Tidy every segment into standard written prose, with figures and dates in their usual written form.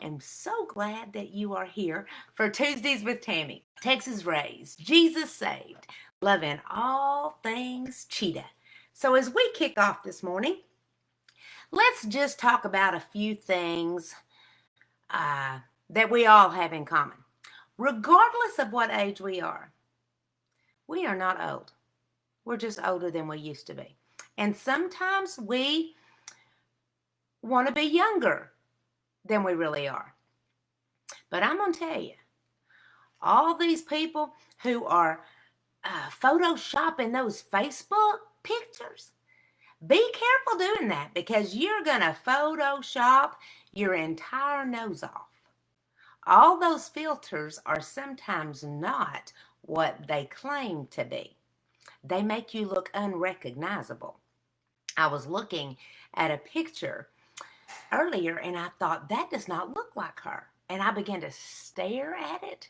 am so glad that you are here for Tuesdays with Tammy. Texas raised, Jesus saved, loving all things cheetah. So, as we kick off this morning, let's just talk about a few things that we all have in common. Regardless of what age we are not old. We're just older than we used to be. And sometimes we want to be younger than we really are. But I'm going to tell you, all these people who are photoshopping those Facebook pictures, be careful doing that because you're going to Photoshop your entire nose off. All those filters are sometimes not what they claim to be. They make you look unrecognizable. I was looking at a picture earlier and I thought, that does not look like her. And I began to stare at it.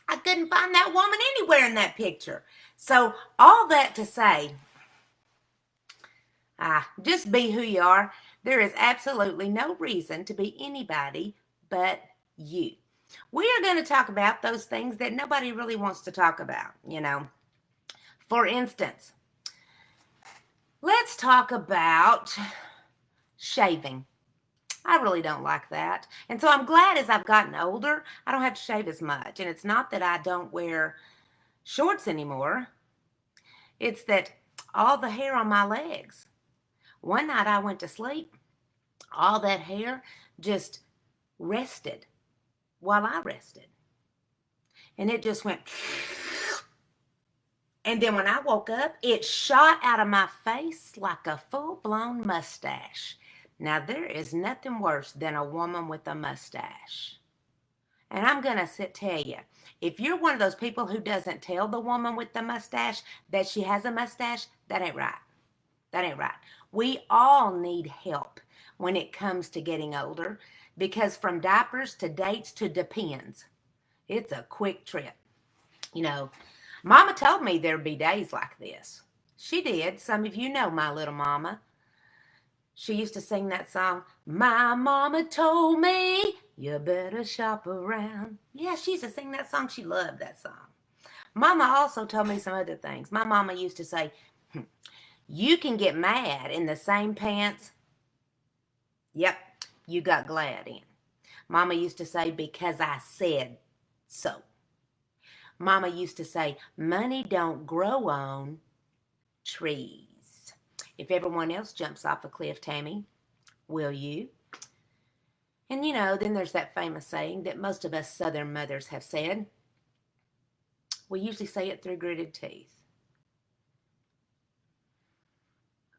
I couldn't find that woman anywhere in that picture. So, all that to say, just be who you are. There is absolutely no reason to be anybody but you. We are going to talk about those things that nobody really wants to talk about, you know. For instance, let's talk about shaving. I really don't like that. And so I'm glad as I've gotten older, I don't have to shave as much. And it's not that I don't wear shorts anymore. It's that all the hair on my legs. One night I went to sleep, all that hair just rested while I rested. And it just went. And then when I woke up, it shot out of my face like a full-blown mustache. Now, there is nothing worse than a woman with a mustache. And I'm going to tell you, if you're one of those people who doesn't tell the woman with the mustache that she has a mustache, that ain't right. That ain't right. We all need help when it comes to getting older because from diapers to dates to depends, it's a quick trip. You know, Mama told me there'd be days like this. She did. Some of you know my little mama. She used to sing that song, My Mama Told Me You Better Shop Around. Yeah, she used to sing that song. She loved that song. Mama also told me some other things. My mama used to say, you can get mad in the same pants. Yep, you got glad in. Mama used to say, because I said so. Mama used to say, money don't grow on trees. If everyone else jumps off a cliff, Tammy, will you? And you know, then there's that famous saying that most of us Southern mothers have said. We usually say it through gritted teeth.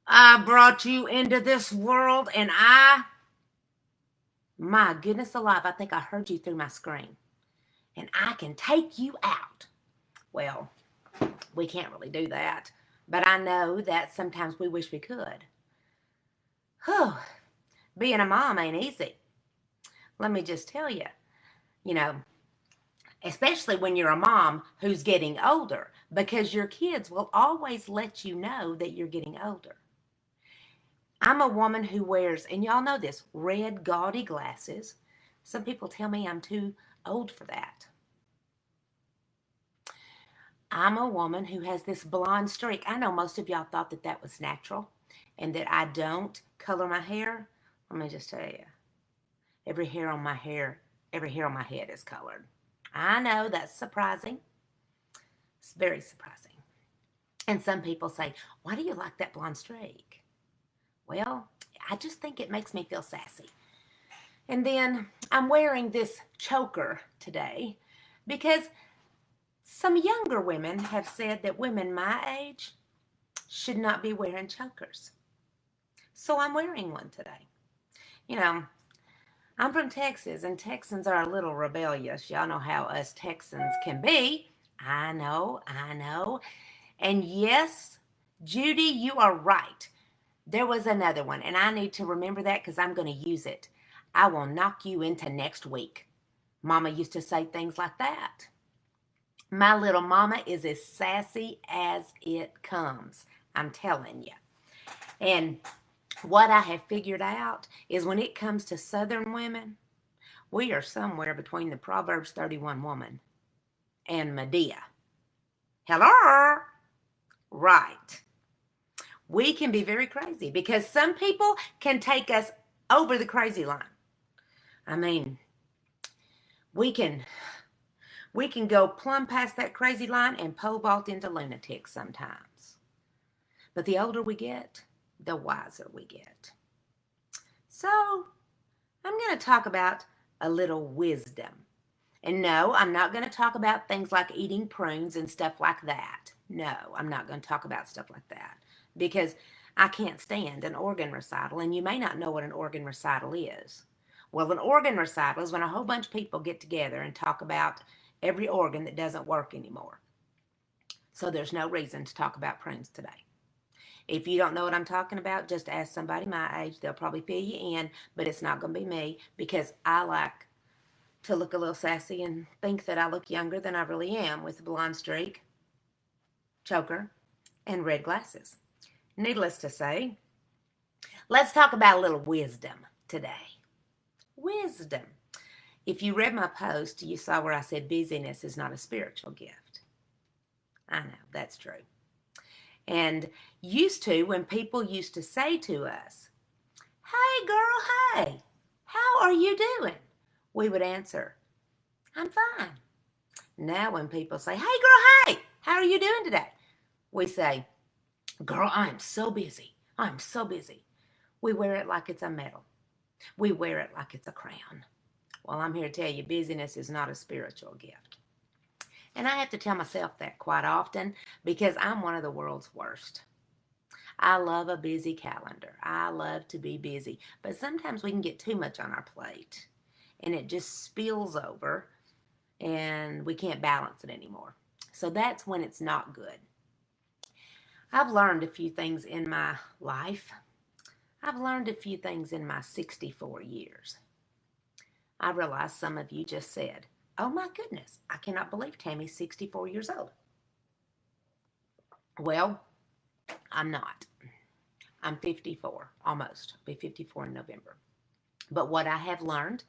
I brought you into this world and my goodness alive, I think I heard you through my screen. And I can take you out. Well, we can't really do that. But I know that sometimes we wish we could. Whew, being a mom ain't easy. Let me just tell you, you know, especially when you're a mom who's getting older, because your kids will always let you know that you're getting older. I'm a woman who wears, and y'all know this, red gaudy glasses. Some people tell me I'm too old for that. I'm a woman who has this blonde streak. I know most of y'all thought that that was natural and that I don't color my hair. Let me just tell you, every hair on my head is colored. I know that's surprising. It's very surprising. And some people say, why do you like that blonde streak? Well, I just think it makes me feel sassy. And then I'm wearing this choker today because some younger women have said that women my age should not be wearing chokers. So I'm wearing one today. You know, I'm from Texas, and Texans are a little rebellious. Y'all know how us Texans can be. I know. And yes, Judy, you are right. There was another one, and I need to remember that because I'm going to use it. I will knock you into next week. Mama used to say things like that. My little mama is as sassy as it comes. I'm telling you. And what I have figured out is when it comes to Southern women, We are somewhere between the Proverbs 31 woman and Medea. Hello? Right. We can be very crazy because some people can take us over the crazy line. I mean, we can go plumb past that crazy line and pole vault into lunatics sometimes. But the older we get, the wiser we get. So, I'm going to talk about a little wisdom. And no, I'm not going to talk about things like eating prunes and stuff like that. No, I'm not going to talk about stuff like that because I can't stand an organ recital, and you may not know what an organ recital is. Well, an organ recital is when a whole bunch of people get together and talk about every organ that doesn't work anymore. So there's no reason to talk about prunes today. If you don't know what I'm talking about, just ask somebody my age. They'll probably fill you in, but it's not going to be me because I like to look a little sassy and think that I look younger than I really am with a blonde streak, choker, and red glasses. Needless to say, let's talk about a little wisdom today. Wisdom. If you read my post, you saw where I said busyness is not a spiritual gift. I know, that's true. And when people used to say to us, "Hey girl, hey, how are you doing?" we would answer, "I'm fine." Now when people say, "Hey girl, hey, how are you doing today?" we say, "Girl, I'm so busy. I'm so busy." We wear it like it's a medal. We wear it like it's a crown. Well, I'm here to tell you, busyness is not a spiritual gift. And I have to tell myself that quite often because I'm one of the world's worst. I love a busy calendar. I love to be busy. But sometimes we can get too much on our plate and it just spills over and we can't balance it anymore. So that's when it's not good. I've learned a few things in my life. I've learned a few things in my 64 years. I realize some of you just said, "Oh my goodness, I cannot believe Tammy's 64 years old." Well, I'm not. I'm 54, almost. I'll be 54 in November. But what I have learned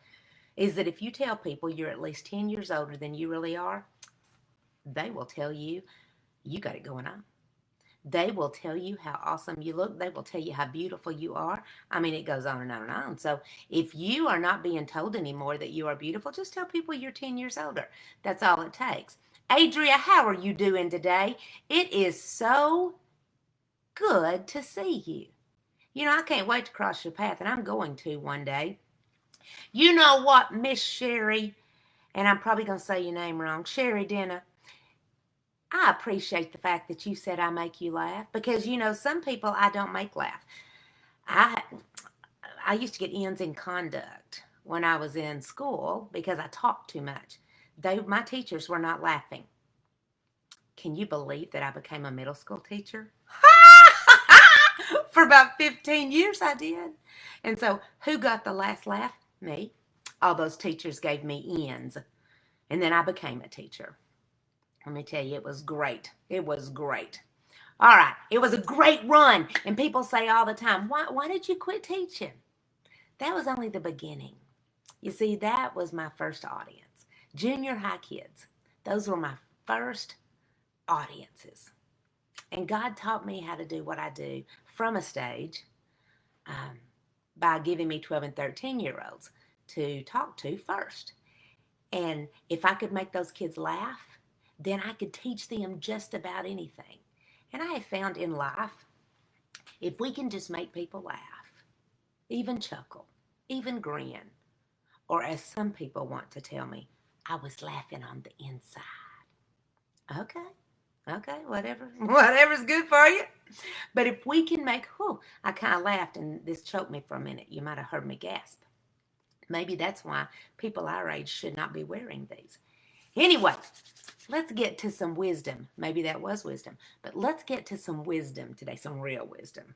is that if you tell people you're at least 10 years older than you really are, they will tell you you got it going on. They will tell you how awesome you look. They will tell you how beautiful you are. I mean, it goes on and on and on. So if you are not being told anymore that you are beautiful, just tell people you're 10 years older. That's all it takes. Adria, how are you doing today? It is so good to see you. You know, I can't wait to cross your path, and I'm going to one day. You know what, Miss Sherry, and I'm probably going to say your name wrong, Sherry Denna, I appreciate the fact that you said I make you laugh because, you know, some people I don't make laugh. I I used to get N's in conduct when I was in school because I talked too much. My teachers were not laughing. Can you believe that I became a middle school teacher? For about 15 years I did. And so who got the last laugh? Me. All those teachers gave me N's. And then I became a teacher. Let me tell you, it was great. It was great. All right. It was a great run. And people say all the time, why did you quit teaching? That was only the beginning. You see, that was my first audience. Junior high kids. Those were my first audiences. And God taught me how to do what I do from a stage by giving me 12 and 13-year-olds to talk to first. And if I could make those kids laugh, then I could teach them just about anything. And I have found in life, if we can just make people laugh, even chuckle, even grin, or as some people want to tell me, I was laughing on the inside. Okay, whatever's good for you. But if we can make, I kind of laughed and this choked me for a minute. You might have heard me gasp. Maybe that's why people our age should not be wearing these. Anyway, let's get to some wisdom. Maybe that was wisdom, but let's get to some wisdom today, some real wisdom.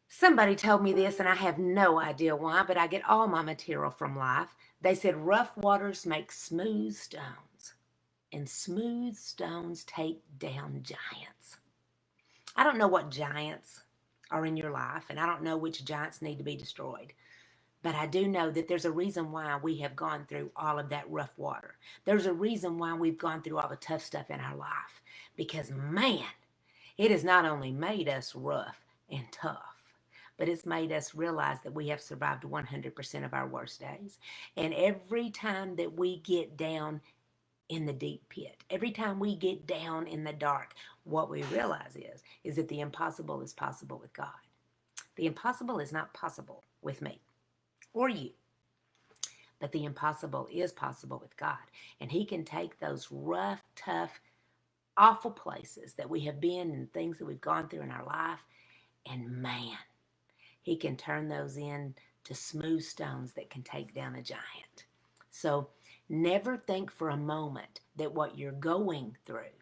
Somebody told me this, and I have no idea why, but I get all my material from life. They said rough waters make smooth stones, and smooth stones take down giants. I don't know what giants are in your life, and I don't know which giants need to be destroyed. But I do know that there's a reason why we have gone through all of that rough water. There's a reason why we've gone through all the tough stuff in our life. Because, man, it has not only made us rough and tough, but it's made us realize that we have survived 100% of our worst days. And every time that we get down in the deep pit, every time we get down in the dark, what we realize is that the impossible is possible with God. The impossible is not possible with me or you, but the impossible is possible with God. And He can take those rough, tough, awful places that we have been and things that we've gone through in our life, and man, He can turn those into smooth stones that can take down a giant. So never think for a moment that what you're going through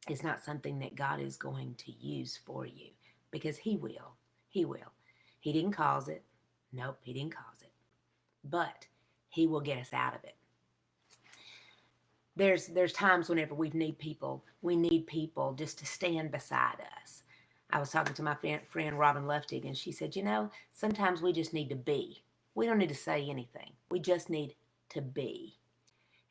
is not something that God is going to use for you, because He will. He will. He didn't cause it. Nope, He didn't cause it. But He will get us out of it. There's times whenever we need people just to stand beside us. I was talking to my friend Robin Luftig, and she said, sometimes we just need to be. We don't need to say anything. We just need to be.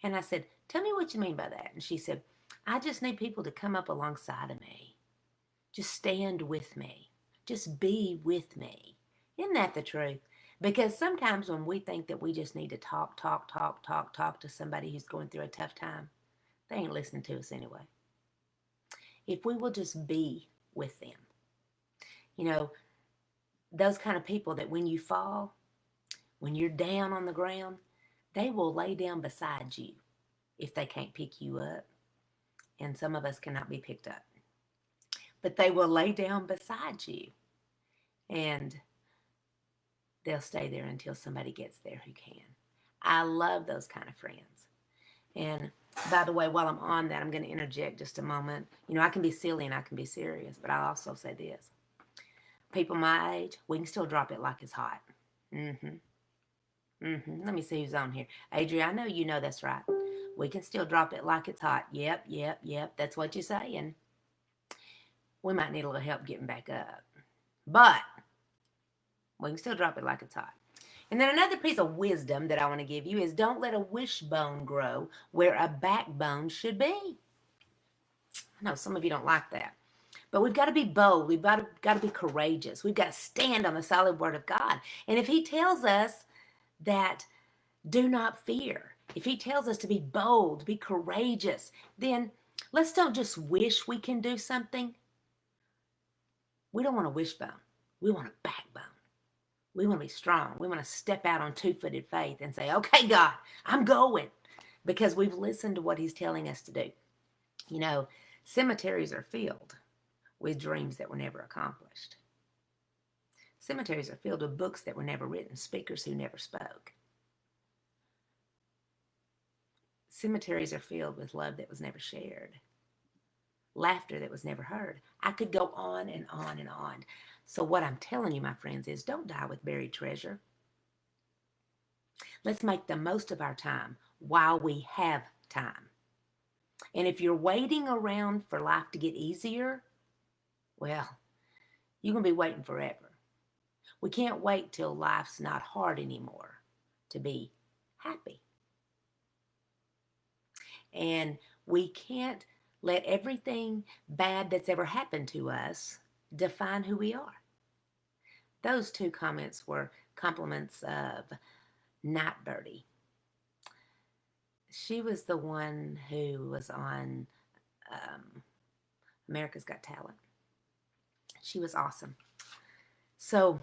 And I said, tell me what you mean by that. And she said, I just need people to come up alongside of me. Just stand with me. Just be with me. Isn't that the truth? Because sometimes when we think that we just need to talk to somebody who's going through a tough time, they ain't listening to us anyway. If we will just be with them. Those kind of people that when you fall, when you're down on the ground, they will lay down beside you if they can't pick you up. And some of us cannot be picked up. But they will lay down beside you. And they'll stay there until somebody gets there who can. I love those kind of friends. And by the way, while I'm on that, I'm going to interject just a moment. I can be silly and I can be serious, but I'll also say this. People my age, we can still drop it like it's hot. Let me see who's on here. Adria, I know you know that's right. We can still drop it like it's hot. Yep. That's what you're saying. We might need a little help getting back up. But we can still drop it like it's hot. And then another piece of wisdom that I want to give you is don't let a wishbone grow where a backbone should be. I know some of you don't like that. But we've got to be bold. We've got to be courageous. We've got to stand on the solid word of God. And if He tells us that do not fear, if He tells us to be bold, be courageous, then let's don't just wish we can do something. We don't want a wishbone. We want a backbone. We want to be strong. We want to step out on two-footed faith and say, okay, God, I'm going. Because we've listened to what He's telling us to do. Cemeteries are filled with dreams that were never accomplished. Cemeteries are filled with books that were never written, speakers who never spoke. Cemeteries are filled with love that was never shared, laughter that was never heard. I could go on and on and on. So what I'm telling you, my friends, is don't die with buried treasure. Let's make the most of our time while we have time. And if you're waiting around for life to get easier, well, you're going to be waiting forever. We can't wait till life's not hard anymore to be happy. And we can't let everything bad that's ever happened to us define who we are. Those two comments were compliments of Night Birdie. She was the one who was on America's Got Talent. She was awesome. So,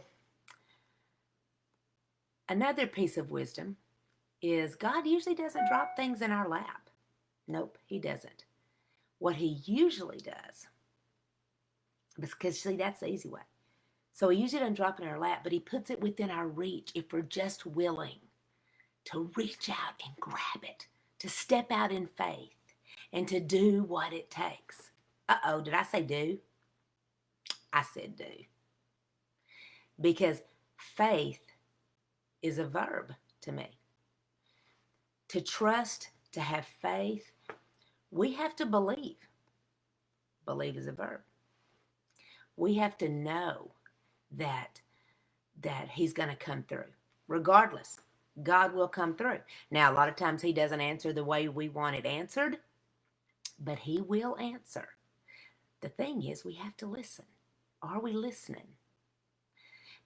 another piece of wisdom is God usually doesn't drop things in our lap. Nope, He doesn't. What He usually does, because see, that's the easy way. So He usually doesn't drop it in our lap, but He puts it within our reach if we're just willing to reach out and grab it, to step out in faith, and to do what it takes. Uh-oh, did I say do? I said do. Because faith is a verb to me. To trust, to have faith, we have to believe. Believe is a verb. We have to know that He's going to come through. regardless. God will come through. Now, a lot of times he doesn't answer the way we want it answered, but he will answer. The thing is, we have to listen. Are we listening?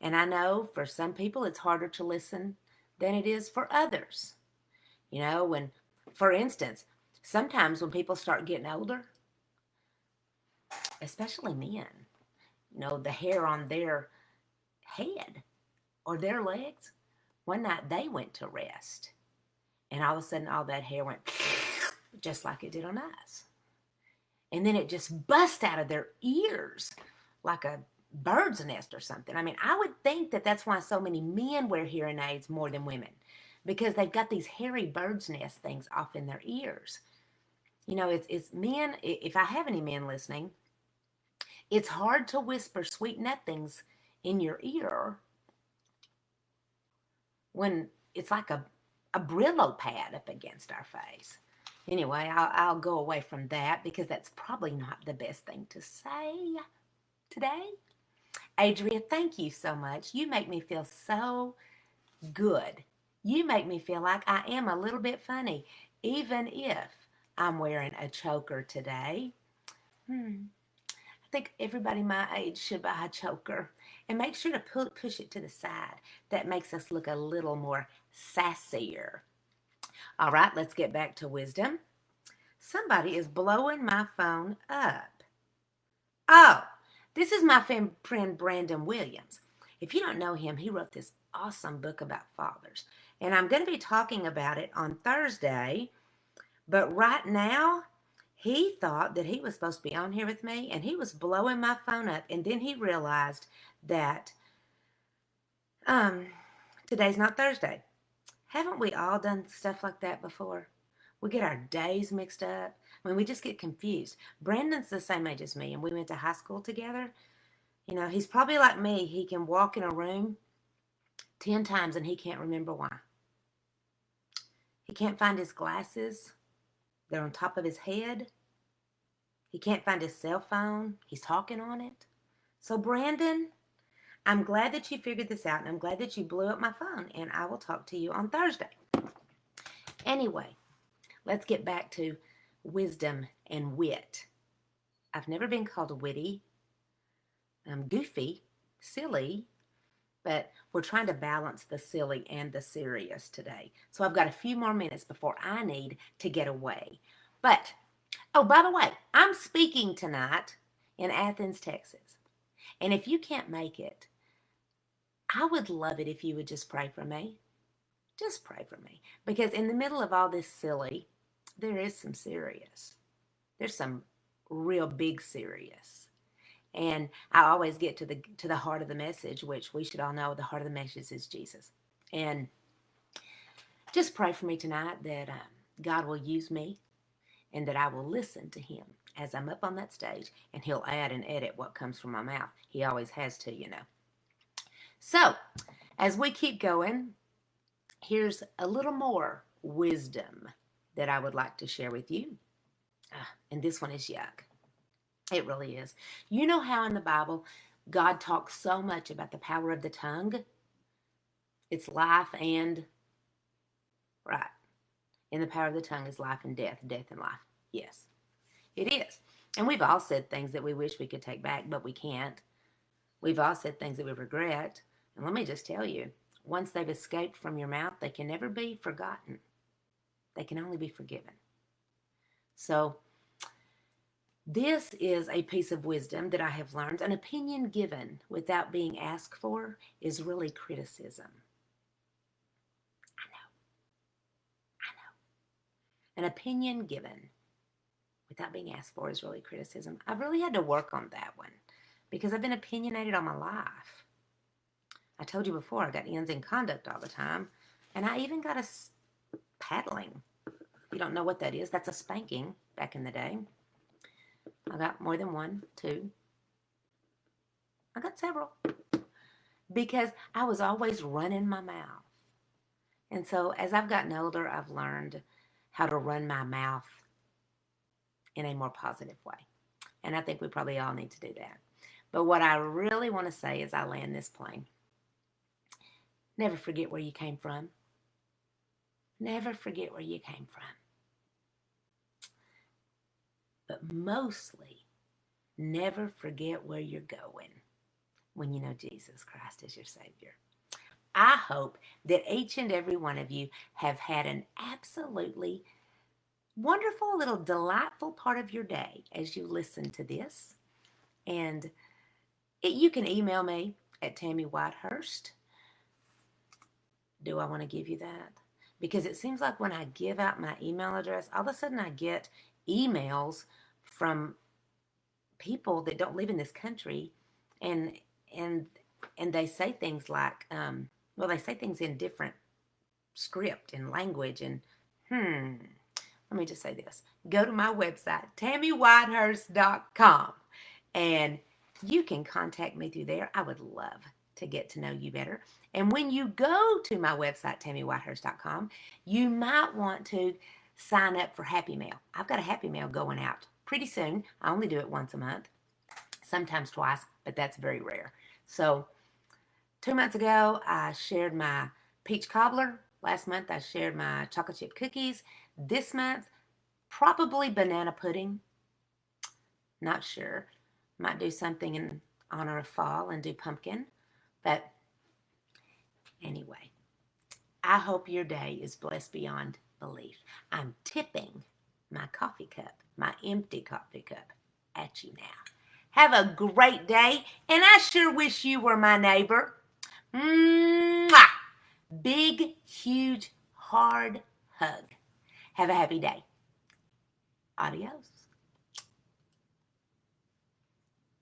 And I know for some people it's harder to listen than it is for others. For instance, sometimes when people start getting older, especially men, the hair on their head or their legs, one night they went to rest, and all of a sudden all that hair went just like it did on us. And then it just bust out of their ears like a bird's nest or something. I mean, I would think that that's why so many men wear hearing aids more than women, because they've got these hairy bird's nest things off in their ears. It's men. If I have any men listening, it's hard to whisper sweet nothings in your ear when it's like a Brillo pad up against our face. Anyway, I'll go away from that because that's probably not the best thing to say today. Adria, thank you so much. You make me feel so good. You make me feel like I am a little bit funny, even if I'm wearing a choker today. I think everybody my age should buy a choker. And make sure to push it to the side. That makes us look a little more sassier. All right, let's get back to wisdom. Somebody is blowing my phone up. Oh, this is my friend Brandon Williams. If you don't know him, he wrote this awesome book about fathers. And I'm going to be talking about it on Thursday. But right now, he thought that he was supposed to be on here with me, and he was blowing my phone up. And then he realized that today's not Thursday. Haven't we all done stuff like that before? We get our days mixed up. I mean, we just get confused. Brandon's the same age as me, and we went to high school together. He's probably like me. He can walk in a room 10 times and he can't remember why. He can't find his glasses. They're on top of his head. He can't find his cell phone. He's talking on it. So, Brandon, I'm glad that you figured this out, and I'm glad that you blew up my phone, and I will talk to you on Thursday. Anyway, let's get back to wisdom and wit. I've never been called witty. I'm goofy, silly, but we're trying to balance the silly and the serious today. So I've got a few more minutes before I need to get away. But, oh, by the way, I'm speaking tonight in Athens, Texas. And if you can't make it, I would love it if you would just pray for me. Just pray for me. Because in the middle of all this silly, there is some serious. There's some real big serious. And I always get to the heart of the message, which we should all know the heart of the message is Jesus. And just pray for me tonight that God will use me and that I will listen to him as I'm up on that stage, and he'll add and edit what comes from my mouth. He always has to. So, as we keep going, here's a little more wisdom that I would like to share with you. And this one is yuck. It really is. You know how in the Bible, God talks so much about the power of the tongue? It's life and, right. In the power of the tongue is life and death and life. Yes, it is. And we've all said things that we wish we could take back, but we can't. We've all said things that we regret. And let me just tell you, once they've escaped from your mouth, they can never be forgotten. They can only be forgiven. So, this is a piece of wisdom that I have learned. An opinion given without being asked for is really criticism. I know. An opinion given without being asked for is really criticism. I've really had to work on that one because I've been opinionated all my life. I told you before, I got ends in conduct all the time. And I even got a paddling. If you don't know what that is, that's a spanking back in the day. I got more than one, two. I got several. Because I was always running my mouth. And so as I've gotten older, I've learned how to run my mouth in a more positive way. And I think we probably all need to do that. But what I really want to say as I land this plane Never forget where you came from. Never forget where you came from. But mostly, never forget where you're going when you know Jesus Christ is your Savior. I hope that each and every one of you have had an absolutely wonderful, little delightful part of your day as you listen to this. And you can email me at Tammy Whitehurst. Do I want to give you that? Because it seems like when I give out my email address, all of a sudden I get emails from people that don't live in this country, and and and they say things like, well, they say things in different script and language, and let me just say this. Go to my website, tammywhitehurst.com, and you can contact me through there. I would love to get to know you better. And when you go to my website, tammywhitehurst.com, you might want to sign up for Happy Mail. I've got a Happy Mail going out pretty soon. I only do it once a month, sometimes twice, but that's very rare. So 2 months ago, I shared my peach cobbler. Last month, I shared my chocolate chip cookies. This month, probably banana pudding. Not sure. Might do something in honor of fall and do pumpkin. But anyway, I hope your day is blessed beyond belief. I'm tipping my coffee cup, my empty coffee cup, at you now. Have a great day, and I sure wish you were my neighbor. Mwah! Big, huge, hard hug. Have a happy day. Adios.